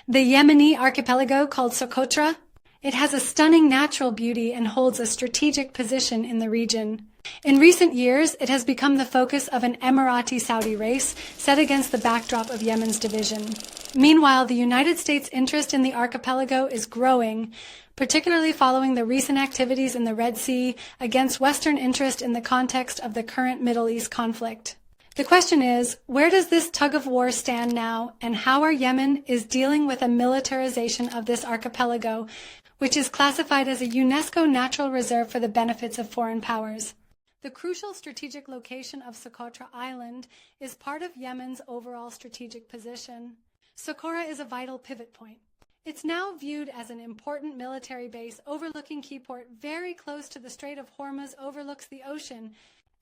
The Yemení archipelago, called Socotra, it has a stunning natural beauty and holds a strategic position in the region. In recent years, it has become the focus of an Emirati Saudi race set against the backdrop of Yemen's division. Meanwhile, the United States' interest in the archipelago is growing, particularly following the recent activities in the Red Sea against Western interest in the context of the current Middle East conflict. The question is, where does this tug-of-war stand now, and how are Yemen is dealing with a militarization of this archipelago, which is classified as a UNESCO natural reserve for the benefits of foreign powers? The crucial strategic location of Socotra Island is part of Yemen's overall strategic position. Socotra is a vital pivot point. It's now viewed as an important military base overlooking Keyport, very close to the Strait of Hormuz, overlooks the ocean,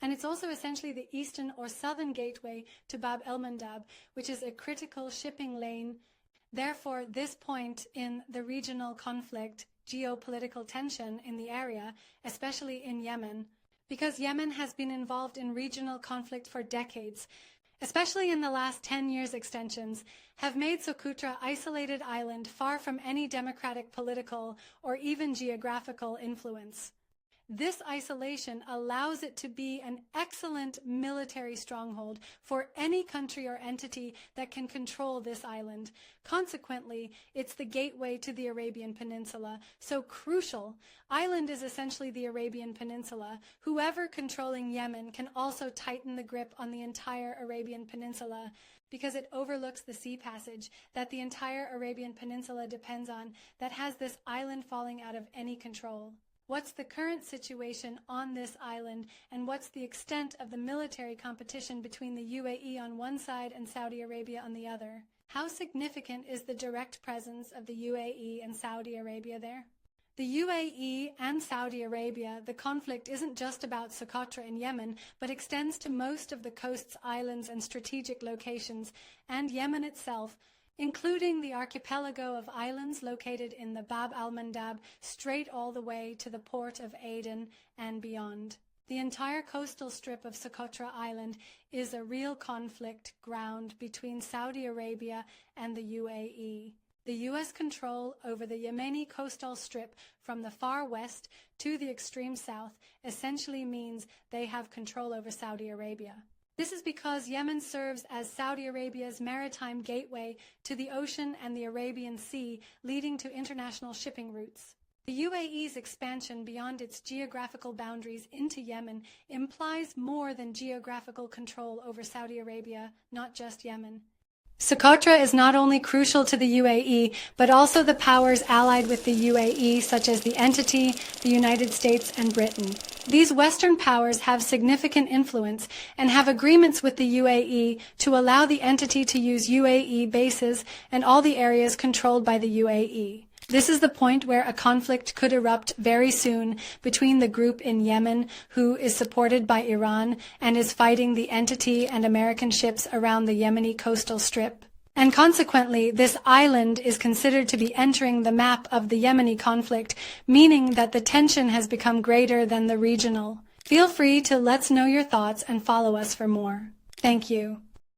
and it's also essentially the eastern or southern gateway to Bab el-Mandab, which is a critical shipping lane. Therefore, this point in the regional conflict, geopolitical tension in the area, especially in Yemen, because Yemen has been involved in regional conflict for decades, especially in the last 10 years extensions, have made Socotra isolated island far from any democratic political or even geographical influence. This isolation allows it to be an excellent military stronghold for any country or entity that can control this island. Consequently, it's the gateway to the Arabian Peninsula, so crucial. Island is essentially the Arabian Peninsula. Whoever controlling Yemen can also tighten the grip on the entire Arabian Peninsula because it overlooks the sea passage that the entire Arabian Peninsula depends on, that has this island falling out of any control. What's the current situation on this island, and what's the extent of the military competition between the UAE on one side and Saudi Arabia on the other? How significant is the direct presence of the UAE and Saudi Arabia there? The UAE and Saudi Arabia, the conflict isn't just about Socotra in Yemen, but extends to most of the coast's islands and strategic locations, and Yemen itself, including the archipelago of islands located in the Bab al-Mandab, straight all the way to the port of Aden and beyond. The entire coastal strip of Socotra Island is a real conflict ground between Saudi Arabia and the UAE. The U.S. control over the Yemeni coastal strip from the far west to the extreme south essentially means they have control over Saudi Arabia. This is because Yemen serves as Saudi Arabia's maritime gateway to the ocean and the Arabian Sea, leading to international shipping routes. The UAE's expansion beyond its geographical boundaries into Yemen implies more than geographical control over Saudi Arabia, not just Yemen. Socotra is not only crucial to the UAE, but also the powers allied with the UAE, such as the entity, the United States, and Britain. These Western powers have significant influence and have agreements with the UAE to allow the entity to use UAE bases and all the areas controlled by the UAE. This is the point where a conflict could erupt very soon between the group in Yemen, who is supported by Iran and is fighting the entity and American ships around the Yemeni coastal strip. And consequently, this island is considered to be entering the map of the Yemeni conflict, meaning that the tension has become greater than the regional. Feel free to let us know your thoughts and follow us for more. Thank you.